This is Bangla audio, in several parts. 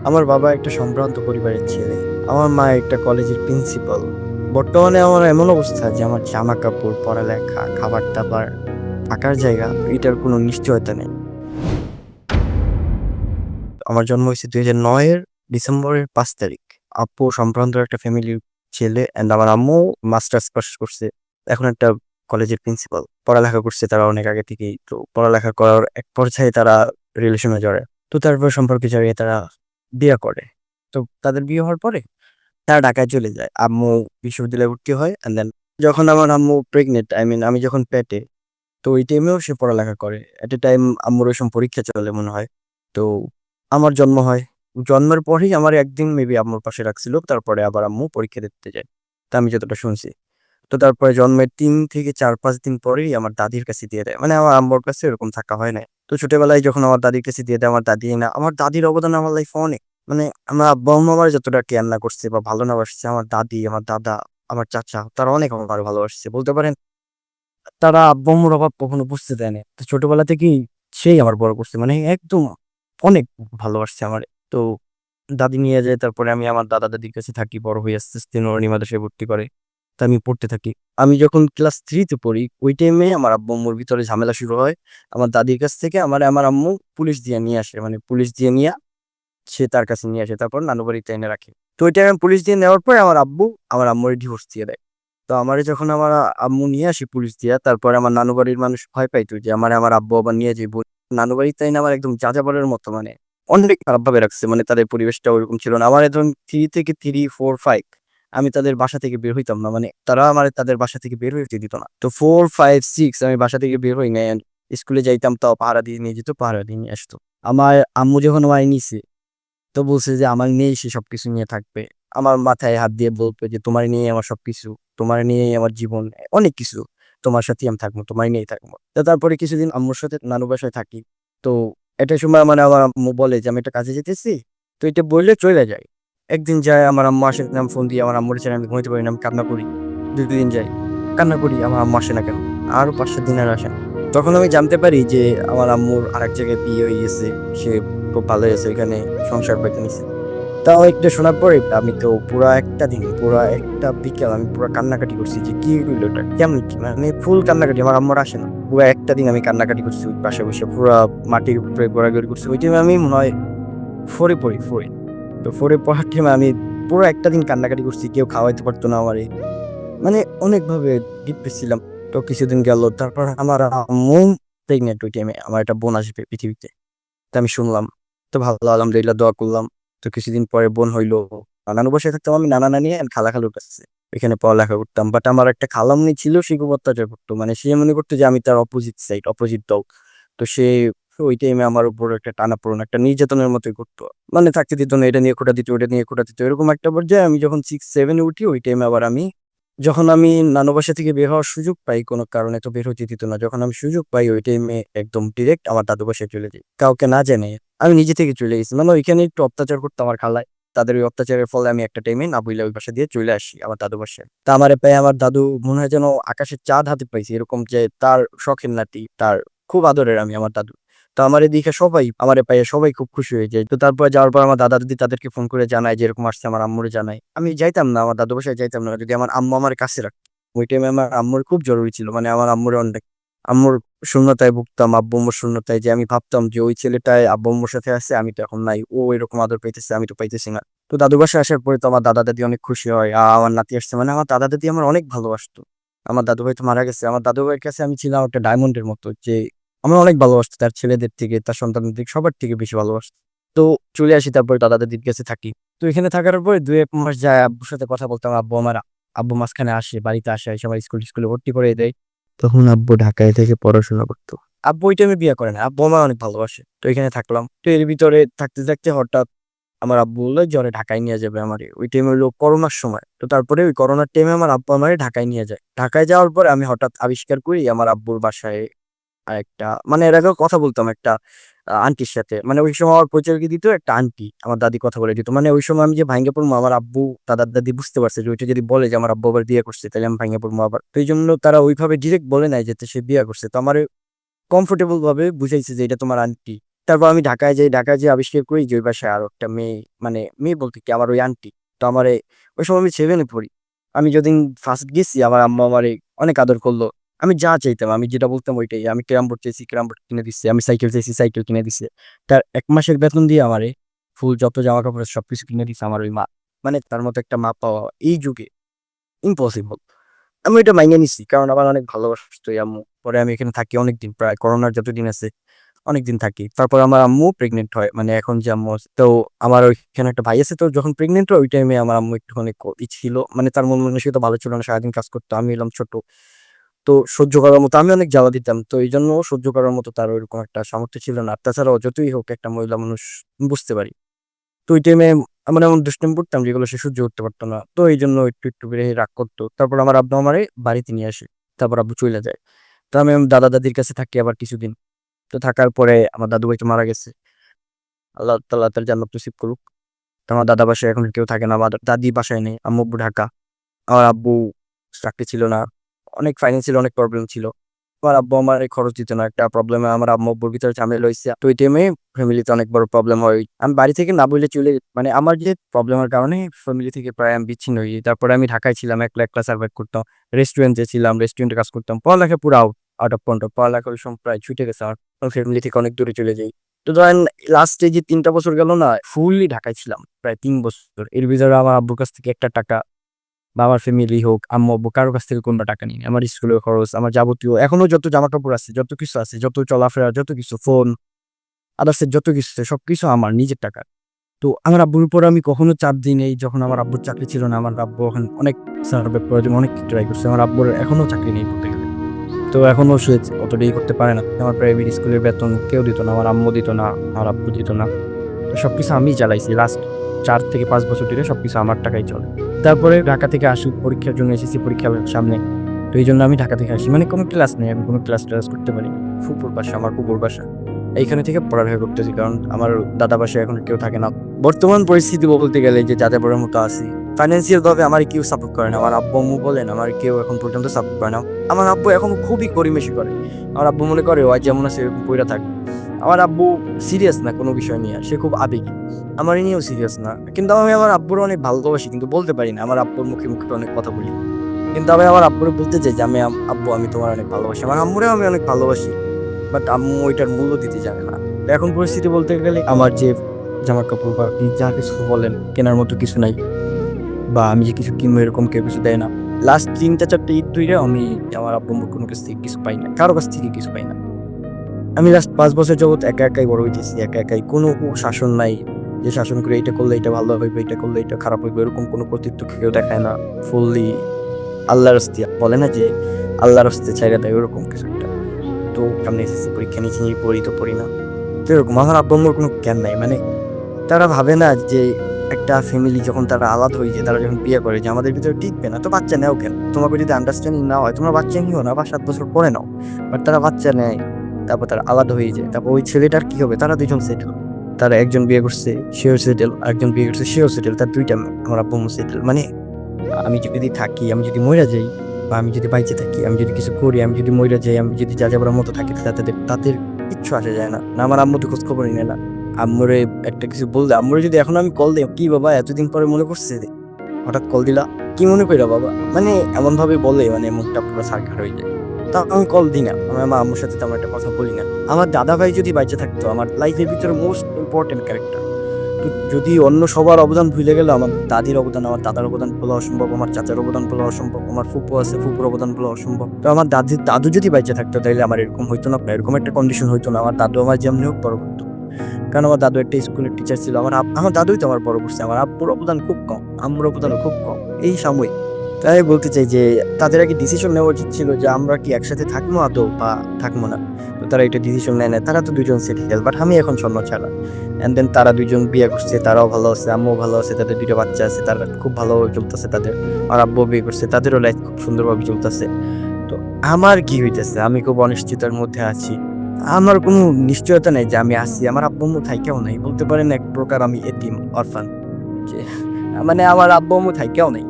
আমার বাবা একটা সম্ভ্রান্ত পরিবারের ছেলে। আমার মা একটা কলেজের প্রিন্সিপাল। বর্তমানে আমার এমন অবস্থা যে আমার জামা-কাপড়, পড়ালেখা, খাবার-দাবার, থাকার জায়গা এটার কোনো নিশ্চয়তা নেই। আমার জন্ম হইছে ২০০৯ এর ডিসেম্বরের ৫ তারিখ। আব্বু সম্ভ্রান্ত একটা ফ্যামিলির ছেলে অ্যান্ড আমার আম্মু মাস্টার্স পাস করছে। এখন একটা কলেজের প্রিন্সিপাল। পড়ালেখা করছে তারা অনেক আগে থেকেই। তো পড়ালেখা করার এক পর্যায়ে তারা রিলেশনে জড়ায়। তো তারপর সম্পর্কে জড়িয়ে তারা বিয়ে করে। তো তাদের বিয়ে হওয়ার পরে তারা ঢাকায় চলে যায়। আম্মু বিশ্ববিদ্যালয়ে ভর্তি হয় অ্যান্ড দেন যখন আমার আম্মু প্রেগনেন্ট আমি যখন পেটে, তো ওই টাইমেও সে পড়ালেখা করে। এট এ টাইম আম্মুর ওই সময় পরীক্ষা চলে মনে হয়। তো আমার জন্ম হয়। জন্মের পরেই আমার একদিন মেবি আম্মুর পাশে রাখছিল। তারপরে আবার আম্মু পরীক্ষা দিতে যায়। তা আমি যতটা শুনছি। তো তারপরে জন্মের ৩ থেকে ৪-৫ দিন পরেই আমার দাদির কাছে দিয়ে দেয়। মানে আমার আম্মুর কাছে এরকম থাকা হয় নাই। তো ছোটবেলায় যখন আমার দাদির কাছে দিয়ে দেয়, আমার দাদির অবদান আমার লাইফে অনেক। মানে আমার আব্বা-আম্মু আমার যতটা কেয়ার না করছে বা ভালো না বাসছে, আমার দাদি, আমার দাদা, আমার চাচা তারা অনেক আমাকে ভালোবাসছে। বলতে পারেন তারা আব্বু-আম্মুর অভাব কখনো বুঝতে দেয় নাই। তো ছোটবেলা থেকেই সেই আমার বড় করছে। মানে একদম অনেক ভালোবাসছে আমারে। তো দাদি নিয়ে যায়, তারপরে আমি আমার দাদা-দাদির কাছে থাকি। বড় হই আস্তে, আস্তে নুরানি মাদ্রাসায় ভর্তি করে। তো আমি পড়তে থাকি। আমি যখন ক্লাস 3 তে পড়ি, ওই টাইমে আমার আব্বু-আম্মুর ভিতরে ঝামেলা শুরু হয়। আমার দাদির কাছ থেকে আমারে আমার আম্মু পুলিশ দিয়ে নিয়ে আসে। মানে পুলিশ দিয়ে নিয়া সে তার কাছে নিয়ে আসে। তারপর নানু বাড়িতে এনে রাখে। তো ওই টাইমে পুলিশ দিয়ে নেওয়ার পরে আমার আব্বু আমার আম্মুরে ডিভোর্স দিয়ে দেয়। তো আমারে যখন আমার আম্মু নিয়ে আসে পুলিশ দিয়া, তারপরে আমার নানু বাড়ির মানুষ ভয় পাইতো যে আমারে আমার আব্বু আবার নিয়ে যাইবো। নানু বাড়িতে এনে আমার একদম যাযাবরের মতো মানে অনেক খারাপভাবে রাখছে। মানে তাদের পরিবেশটা ওরকম ছিল না। আমার একদম 3 থেকে 3, 4, 5 আমি তাদের বাসা থেকে বের হইতাম না। মানে তারা আমারে তাদের বাসা থেকে বের হইতে দিত না। তো 4, 5, 6 আমি বাসা থেকে বের হই নাই। স্কুলে যাইতাম তাও পাহারা দিয়ে নিয়ে যেত, পাহারা দিয়ে নিয়ে আসতো। আমার আম্মু যখন আমায় নিছে, তো বলছে যে আমার নিয়েই সে সবকিছু নিয়ে থাকবে। আমার মাথায় হাত দিয়ে বলবে যে তোমার নিয়েই আমার সবকিছু, তোমার নিয়েই আমার জীবন, অনেক কিছু। তোমার সাথেই আমি থাকবো, তোমার নিয়েই থাকবো। তো তারপরে কিছুদিন আম্মুর সাথে নানু বাসায় থাকি। তো একটা সময় মানে আমার আম্মু বলে যে আমি একটা কাজে যেতেছি। তো এটা বললে চলে যায়। একদিন যায় আমার আম্মু আসে না, আমি ফোন দিয়ে আমার আম্মুর ছেড়ে আমি ঘুমাইতে পারি না, আমি কান্না করি। ২ দিন যাই। কান্না করি, আমার আম্মু আসে না কেন? আরো ৫-৭ দিন আর আসে না। তখন আমি জানতে পারি যে আমার আম্মুর আরেক জায়গায় বিয়ে হয়ে গেছে। সে খুব ভালোই আছে ওইখানে, সংসার পাইতে নিছে। তাও এটা শোনার পরে আমি তো পুরা একটা দিন, পুরা একটা বিকেল আমি পুরা কান্নাকাটি করছি যে কি হইলো এটা? কেমনে কি? মানে ফুল কান্নাকাটি। আমার আম্মুর আসে না। পুরা একটা দিন আমি কান্নাকাটি করছি ওই পাশে বসে। পুরা মাটির উপরে গড়াগড়ি করছি। ওই টাইমে আমি মনে হয় 4 এ পড়ি, 4 এ। তো 4 এ পড়ার টাইমে আমি পুরো একটা দিন কান্নাকাটি করছি। কেউ খাওয়াইতে পারতো না আমারে। মানে অনেকভাবে ডিপ্রেস ছিলাম। তো কিছুদিন গেল। তারপর আমার আম্মু প্রেগন্যান্ট ওই টাইমে। আমার একটা বোন আসবে পৃথিবীতে। তো আমি শুনলাম। তো ভালো আলহামদুলিল্লাহ দোয়া করলাম। তো কিছুদিন পরে বোন হইলো। নানু বাসায় থাকতাম আমি নানা-নানি এন্ড খালা-খালুর কাছে। এখানে পড়ালেখা করতাম। বাট আমার একটা খালামণি ছিল সে খুব অত্যাচার করতো। মানে সে মনে করতো যে আমি তার অপোজিট সাইড, অপোজিট দল। তো সে ওই টাইমে আমার উপর একটা টানাপোড়েন, একটা নির্যাতনের মতোই করতো। মানে থাকতে দিত না, এটা নিয়ে খোঁটা দিত, ওটা নিয়ে খোঁটা দিত। এরকম একটা পর্যায়ে আমি যখন 6-7 এ উঠি ওই টাইমে আবার যখন আমি নানু বাসা থেকে বের হওয়ার সুযোগ পাই কোনো কারণে, তো বের হইতে দিত না। যখন আমি সুযোগ পাই ওই টাইমে একদম ডিরেক্ট আমার দাদু বাসায় চলে যাই। কাউকে না জানিয়ে। আমি নিজে থেকে চলে গেছি। মানে ওইখানে একটু অত্যাচার করতো আমার খালায়। তাদের ওই অত্যাচারের ফলে আমি একটা টাইমে না বুইলা ওই বাসা দিয়ে চলে আসি আমার দাদু বাসায়। তা আমারে পেয়ে আমার দাদু মনে হয় যেন আকাশের চাঁদ হাতে পাইছি। এরকম যে তার শখের নাতি, তার খুব আদরের আমি আমার দাদু। তো আমারে দেখে সবাই, আমারে পাইয়া সবাই খুব খুশি হয়ে যায়। তো তারপরে যাওয়ার পর আমার দাদা-দাদি তাদেরকে ফোন করে জানায় যে এরকম আসছে, আমার আম্মুরে জানায়। আমি যাইতাম না, আমার দাদু বাসায় যাইতাম না। যদি আমার আম্মু আমার কাছে রাখতো। ওই টাইমে আমার আম্মুর খুব জরুরি ছিল। মানে আমার আম্মুরে অনেক আম্মুর শূন্যতায় ভুগতাম, আব্বু-আম্মুর শূন্যতায় যে আমি ভাবতাম যে ওই ছেলেটাই আব্বু-আম্মুর সাথে আছে, আমি তো এখন নাই। ও এরকম আদর পাইতেছে, আমি তো পাইতেছি না। তো দাদু বাসায় আসার পরে তো আমার দাদা-দাদি অনেক খুশি হয়। আমার নাতি আসছে। মানে আমার দাদা-দাদি আমার অনেক ভালোবাসতো। আমার দাদু ভাই তো মারা গেছে। আমার দাদু ভাইয়ের কাছে আমি ছিলাম একটা ডায়মন্ডের মতো যে আমার অনেক ভালোবাসতো। তার ছেলেদের থেকে, তার সন্তানদের থেকে সবার থেকে বেশি ভালোবাসতো। তো চলে আসি তারপরে দাদা-দাদির কাছে থাকি। তো এখানে থাকার পরে ২-১ মাস যায় আব্বুর সাথে কথা বলতাম। আব্বু মাঝখানে আসে, বাড়িতে আসে, এসে আমার স্কুলে ভর্তি করে দেয়। তখন আব্বু ঢাকায় থেকে পড়াশোনা করতো। আব্বু ওই টাইমে বিয়ে করে না। আব্বু আমায় অনেক ভালোবাসে। তো এখানে থাকলাম। তো এর ভিতরে থাকতে, থাকতে হঠাৎ আমার আব্বু বলল যে ওরে ঢাকায় নিয়ে যাবে আমারে। ওই টাইমে হলো করোনার সময়। তো তারপরে ওই করোনার টাইমে আমার আব্বু আমারে ঢাকায় নিয়ে যায়। ঢাকায় যাওয়ার পরে আমি হঠাৎ আবিষ্কার করি আমার আব্বুর বাসায় আরেকটা, মানে এর আগেও কথা বলতাম একটা আন্টির সাথে। মানে ওই সময় আমার পরিচয় দিত একটা আন্টি। আমার দাদি কথা বলে দিত। মানে ওই সময় আমি যে ভাইঙ্গা পড়বো, আমার আব্বু, দাদা-দাদি বুঝতে পারছে যে ওইটা যদি বলে যে আমার আব্বু আবার বিয়ে করছে তাইলে আমি ভাইঙ্গা পড়বো আবার। তো এইজন্য তারা ওইভাবে ডিরেক্ট বলে নাই যে সে বিয়ে করছে। তো আমারে কমফোর্টেবল ভাবে বুঝাইছে যে এটা তোমার আন্টি। তারপর আমি ঢাকায় যাই, ঢাকায় যেয়ে আবিষ্কার করি যে ওই বাসায় আরো একটা মেয়ে, মানে মেয়ে বলতে কি আমার ওই আন্টি। তো আমারে ওই সময় আমি 7 এ পড়ি। আমি যেদিন ফার্স্ট গেছি আমার আম্মা আমারে অনেক আদর করলো। আমি যা চাইতাম, আমি যেটা বলতাম ওইটাই। আমি ক্যারাম বোর্ড চাইছি, ক্যারাম বোর্ড কিনে দিছে। আমি সাইকেল চাইছি, সাইকেল কিনে দিছে। তার ১ মাসের বেতন দিয়ে আমারে ফুল যত জামা-কাপড় আছে সবকিছু কিনে দিছে আমার ওই মা। মানে তার মতো একটা মা পাওয়া এই যুগে ইম্পসিবল। আমি এটা মাইনে নিছি। কারণ আমার অনেক ভালোবাসতো এই আম্মু। পরে আমি এখানে থাকি অনেকদিন, প্রায় করোনার যতদিন আছে অনেকদিন থাকি। তারপর আমার আম্মু প্রেগনেন্ট হয়। মানে এখন যে আম্মু আছে। তো আমার ওইখানে একটা ভাই আছে। তো যখন প্রেগনেন্ট হয় ওই টাইমে আমার আম্মু একটুখানি ছিল। মানে তার মন মানসিকতা ভালো ছিল না। সারাদিন কাজ করতো। আমি হলাম ছোট। তো সহ্য করার মতো আমি অনেক জ্বালা দিতাম। তো এইজন্য সহ্য করার মতো তার ওইরকম একটা সামর্থ্য ছিল না। আর তাছাড়াও যতই হোক একটা মহিলা মানুষ বুঝতে পারি। তো ওই টাইমে এমন এমন দুষ্টামি করতাম যেগুলো সে সহ্য করতে পারতো না। তো এইজন্য একটু, একটু করে রাগ করতো। তারপর আমার আব্বু আমারে বাড়িতে নিয়ে আসে। তারপর আব্বু চইলা যায়। তো আমি আমার দাদা-দাদির কাছে থাকি আবার কিছুদিন। তো থাকার পরে আমার দাদু ভাই তো মারা গেছে। আল্লাহ তাআলা তার জান্নাত নসিব করুক। তো আমার দাদা বাসায় এখন কেউ থাকে না। আমার দাদি বাসায় নেই। আম্মু আব্বু ঢাকা। আমার আব্বু চাকরি ছিল না। অনেক ফাইন্যান্সিয়াল অনেক প্রবলেম ছিল। আমার আব্বু আমারে খরচ দিত না। একটা প্রবলেমে আমার আম্মু আব্বুর ভিতরে ঝামেলা হইছে। তো ওই টাইমে ফ্যামিলিতে অনেক বড় প্রবলেম হয়। আমি বাড়ি থেকে না বইলে চলে মানে আমার যে প্রবলেমের কারণে ফ্যামিলি থেকে প্রায় আমি বিচ্ছিন্ন হয়ে যাই। তারপরে আমি ঢাকায় ছিলাম। একলা, একলা সার্ভাইভ করতাম। রেস্টুরেন্টে ছিলাম। রেস্টুরেন্টে কাজ করতাম। পড়ালেখা পুরা আউট অফ কন্ট্রোল। পড়ালেখা ওই সময় প্রায় ছুটে গেছে আমার। ফ্যামিলি থেকে অনেক দূরে চলে যাই। তো ধরেন লাস্টে যে ৩ টা বছর গেল না, ফুললি ঢাকায় ছিলাম। প্রায় ৩ বছর। এর ভিতরে আমার আব্বুর কাছ থেকে একটা টাকা বা আমার ফ্যামিলি হোক, আম্মু আব্বু কারো কাছ থেকে কোনটা টাকা নিইনি। আমার স্কুলের খরচ, আমার যাবতীয় এখনো যত জামাকাপড় আছে, যত কিছু আছে, যত চলাফেরা, যত কিছু ফোন, আদার্সের যত কিছু আছে সবকিছু আমার নিজের টাকা। তো আমার আব্বুর উপর আমি কখনো চাপ দিই নাই। যখন আমার আব্বুর চাকরি ছিল না, আমার আব্বু এখন অনেক সার্ভাইভ করার জন্য অনেক ট্রাই করছে। আমার আব্বুর এখনো চাকরি নেই বলতে গেলে। তো এখনো সে অতটাই করতে পারে না। আমার প্রাইভেট স্কুলের বেতন কেউ দিত না। আমার আম্মু দিত না, আমার আব্বু দিত না। তো সবকিছু আমিই চালাইছি। লাস্ট ৪ থেকে ৫ বছর ধরে সবকিছু আমার টাকায় চলে। তারপরে ঢাকা থেকে আসি পরীক্ষার জন্য, এসএসসি পরীক্ষা সামনে। তো এইজন্য আমি ঢাকা থেকে আসি। মানে কোনো ক্লাস নেই। আমি কোনো ক্লাস-টলাস করতে পারিনি। ফুপুর বাসা, আমার ফুপুর বাসা। এইখানে থেকে পড়ালেখা করতেছি। কারণ আমার দাদা বাসায় এখন কেউ থাকে না। বর্তমান পরিস্থিতি বলতে গেলে যে যাযাবরের মতো আছি। ফাইন্যান্সিয়াল ভাবে আমার কেউ সাপোর্ট করে না। আমার আব্বু-আম্মু বলেন আমার কেউ এখন পর্যন্ত সাপোর্ট করে না। আমার আব্বু এখনো খুবই গড়িমসি করে। আমার আব্বু মনে করে ও যেমন আছে এরকম পইড়া থাক। আমার আব্বু সিরিয়াস না কোনো বিষয় নিয়ে। সে খুব আবেগী। আমার নিয়েও সিরিয়াস না। কিন্তু আমি আমার আব্বুর অনেক ভালোবাসি কিন্তু বলতে পারি না। আমার আব্বুর মুখে, মুখে অনেক কথা বলি। কিন্তু আমি আমার আব্বুরে বলতে চাই যে আমি আব্বু আমি তোমার অনেক ভালোবাসি। আমার আম্মুরেও আমি অনেক ভালোবাসি। বাট আম্মু ওইটার মূল্য দিতে জানে না। তো এখন পরিস্থিতি বলতে গেলে আমার যে জামাকাপড় বা যা কিছু বলেন কেনার মতো কিছু নাই। বা আমি যে কিছু কিনবো এরকম কেউ কিছু দেয় না। লাস্ট ৩ টা ৪ টা ঈদ ধইরা আমি আমার আব্বু-আম্মুর কোনো কাছ থেকে কিছু পাই না। কারো কাছ থেকে কিছু পাই না। আমি লাস্ট ৫ বছর যাবৎ একা একাই বড় হইতেছি। একা একাই কোনো শাসন নাই। যে শাসন করে এইটা করলে এটা ভালো হইবে, এটা করলে এটা খারাপ হইবে এরকম কোনো কর্তৃত্ব কেউ দেখায় না। ফুললি আল্লাহর হস্তে বলে না যে আল্লাহর হস্তে ছাইড়া দেয় ওরকম কিছু একটা। তো সামনে এসএসসি পরীক্ষা নিয়েছি, পড়ি তো পড়ি না। তো এরকম আমার আব্বু-আম্মুর কোনো জ্ঞান নাই। মানে তারা ভাবে না যে একটা ফ্যামিলি যখন তারা আলাদা হয়ে যায়, তারা যখন বিয়ে করে যে আমাদের ভিতরে টিকবে না, তো বাচ্চা নেও কেন? তোমাকে যদি আন্ডারস্ট্যান্ডিং না হয়, তোমরা বাচ্চা নিও না বা ৭ বছর পরে নাও। বাট তারা বাচ্চা নেয়, তারপর তারা আলাদা হয়ে যায়। তারপর ওই ছেলেটার কি হবে? তারা ২ জন সেটেল। তারা একজন বিয়ে করছে, সেও সেটেল, আরেকজন বিয়ে করছে, সেও সেটেল। তার ২ টা মেয়ে। আমার আব্বু-আম্মু সেটেল। মানে আমি যদি থাকি, আমি যদি মইরা যাই বা আমি যদি বাইচে থাকি, আমি যদি কিছু করি, আমি যদি মইরা যাই, আমি যদি যাযাবরের মতো থাকি তাদের কিচ্ছু আসে যায় না। না আমার আম্মু তো খোঁজ খবরই নেয় না। আম্মুরে একটা কিছু বললে, আম্মুরে যদি এখন আমি কল দেই, "কি বাবা এতদিন পরে মনে পড়ছে? হঠাৎ কল দিলা? কি মনে কইরা বাবা?" মানে এমনভাবে বলে মানে মুখটা পুরো ছারখার হয়ে যায়। তাও আমি কল দিই না। আমি আমার আম্মুর সাথে তেমন একটা কথা বলি না। আমার দাদা ভাই যদি বাইচে থাকতো, আমার লাইফের ভিতরে মোস্ট ইম্পোর্টেন্ট ক্যারেক্টার। তো যদি অন্য সবার অবদান ভুলে গেলে আমার দাদির অবদান, আমার দাদার অবদান ভোলা অসম্ভব, আমার চাচার অবদান ভোলা অসম্ভব, আমার ফুপু আছে, ফুপুর অবদান ভোলা অসম্ভব। তো আমার দাদু যদি বাইচে থাকতো তাইলে আমার এরকম হইতো না, এরকম একটা কন্ডিশন হইতো না। আমার দাদু আমার যেমনি হোক বড় করতো। কারণ আমার দাদু একটা স্কুলের টিচার ছিল। আমার দাদুই তো আমার বড় করছে। আমার আব্বুর অবদান খুব কম, আম্মুর অবদানও খুব কম। এই সাময়িক। তাই বলতে চাই যে তাদের আগে ডিসিশন নেওয়া উচিত ছিল যে আমরা কি একসাথে থাকবো আদৌ বা থাকবো না। তো তারা এটা ডিসিশন নেয় না। তারা তো ২ জন সেটেল। বাট আমি এখন শূন্য ছাড়া। অ্যান্ড দেন তারা ২ জন বিয়ে করছে, তারাও ভালো আছে, আম্মুও ভালো আছে, তাদের ২ টা বাচ্চা আছে, তারা খুব ভালোভাবে চলতেছে তাদের। আর আব্বুও বিয়ে করছে, তাদেরও লাইফ খুব সুন্দরভাবে চলতেছে। তো আমার কি হইতেছে? আমি খুব অনিশ্চয়তার মধ্যে আছি। আমার কোনো নিশ্চয়তা নাই যে আমি আছি। আমার আব্বু-আম্মু থাইকাও নাই। বলতে পারেন এক প্রকার আমি এতিম, অরফান। যে মানে আমার আব্বু-আম্মু থাইকাও নাই।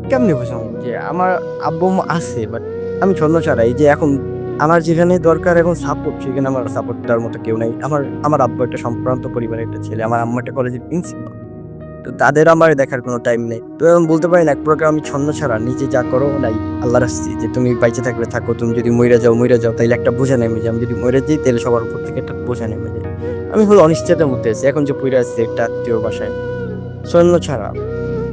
কেমনে বুঝামু? যে আমার আব্বু-আম্মু আছে বাট আমি ছন্নছাড়া। এই যে এখন আমার যেখানে দরকার এখন সাপোর্ট, সেখানে আমার সাপোর্ট দেওয়ার মতো কেউ নাই। আমার আব্বু একটা সম্ভ্রান্ত পরিবারের একটা ছেলে, আমার আম্মু একটা কলেজের প্রিন্সিপাল। তো তাদের আমার দেখার কোনো টাইম নেই। তো এখন বলতে পারেন এক প্রকার আমি ছন্ন ছাড়া, নিজে যা করো নাই আল্লাহর রাস্তে, যে তুমি বাইচে থাকলে থাকো, তুমি যদি মইরা যাও তাইলে একটা বোঝা নেমে যায়। আমি যদি মইরা যাই তাহলে সবার উপর থেকে একটা বোঝা নেমে যায়। আমি হলো অনিশ্চয়তার মধ্যে আছি এখন, যে পইরা আছি একটা আত্মীয় বাসায় ছন্ন ছাড়া।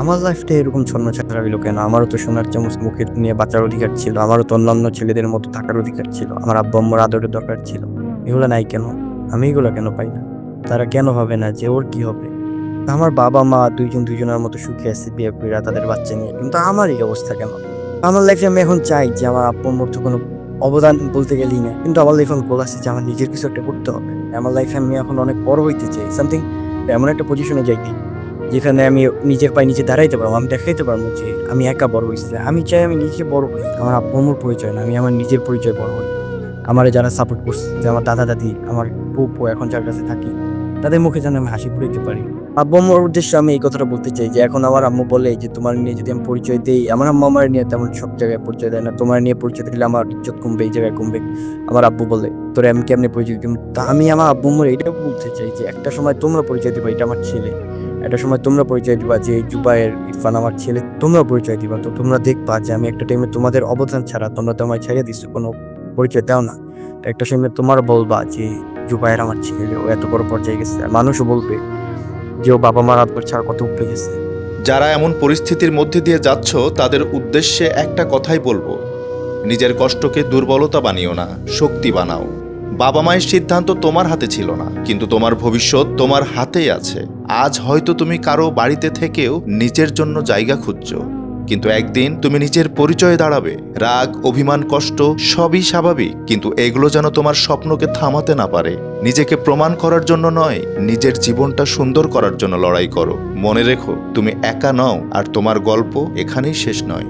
আমার লাইফটা এরকম ছন্ন ছাড়া হইলো কেন? আমারও তো সোনার চামচ মুখে নিয়ে বাঁচার অধিকার ছিল, আমারও তো অন্যান্য ছেলেদের মতো থাকার অধিকার ছিল, আমার আব্বু আম্মুর আদরের দরকার ছিল। এগুলো নাই কেন? আমি এগুলো কেন পাই না? তারা কেন ভাবে না যে ওর কি হবে? আমার বাবা মা দুইজনের মতো সুখে আছে, বিয়ে কইরা তাদের বাচ্চা নিয়ে, কিন্তু আমার এই অবস্থা কেন? আমার লাইফে আমি এখন চাই যে আমার আব্বু আম্মুর তো কোনো অবদান বলতে গেলেই না, কিন্তু আমার লাইফে গোল আছে যে আমার নিজের কিছু একটা করতে হবে। আমার লাইফে আমি এখন অনেক বড় হইতে চাই, সামথিং এমন একটা পজিশনে যাইতে, যেখানে আমি নিজের পায়ে নিজে দাঁড়াইতে পারবো, আমি দেখাইতে পারবো যে আমি একা বড় হয়েছি। আমি চাই আমি নিজে বড় হই, আমার আব্বু আম্মুর পরিচয় না, আমি আমার নিজের পরিচয় বড় হই। আমার যারা সাপোর্ট করছে, যে আমার দাদা দাদি, আমার ফুফু এখন যার কাছে থাকি, তাদের মুখে যেন আমি হাসি ফুটাইতে পারি। আব্বু আম্মুর উদ্দেশ্যে আমি এই কথাটা বলতে চাই যে এখন আমার আম্মু বলে যে তোমার নিয়ে যদি আমি পরিচয় দিই, আমার আম্মু আমার নিয়ে তেমন সব জায়গায় পরিচয় দেয় না, তোমার নিয়ে পরিচয় দিলে আমার ইজ্জত কমবে, এই জায়গায় কমবে। আমার আব্বু বলে তোরে আমি কেমনে পরিচয় দিব? তা আমি আমার আব্বু আম্মুর এইটাও বলতে চাই যে একটা সময় তোমরা পরিচয় দিবা এটা আমার ছেলে, একটা সময় তোমরা পরিচয় দিবা যে জুবায়ের ইরফান আমার ছেলে, তোমরা পরিচয় দিবা। তো তোমরা দেখবা যে আমি একটা টাইমে তোমাদের অবদান ছাড়া, তোমরা তো আমায় ছেড়ে দিচ্ছ, কোনো পরিচয় দাও না। তো একটা সময় তোমার বলবা যে জুবায়ের আমার ছেলে, ও এত বড় পর্যায়ে গেছে, আর মানুষও বলবে যে ও বাবা মার আদর ছাড়া কত উপরে গেছে। যারা এমন পরিস্থিতির মধ্যে দিয়ে যাচ্ছ তাদের উদ্দেশ্যে একটা কথাই বলবো, নিজের কষ্টকে দুর্বলতা বানিও না, শক্তি বানাও। বাবা মায়ের সিদ্ধান্ত তোমার হাতে ছিল না, কিন্তু তোমার ভবিষ্যৎ তোমার হাতেই আছে। আজ হয়তো তুমি কারো বাড়িতে থেকেও নিজের জন্য জায়গা খুঁজছো, কিন্তু একদিন তুমি নিজের পরিচয়ে দাঁড়াবে। রাগ, অভিমান, কষ্ট সবই স্বাভাবিক, কিন্তু এগুলো যেন তোমার স্বপ্নকে থামাতে না পারে। নিজেকে প্রমাণ করার জন্য নয়, নিজের জীবনটা সুন্দর করার জন্য লড়াই করো। মনে রেখো, তুমি একা নও, আর তোমার গল্প এখানেই শেষ নয়।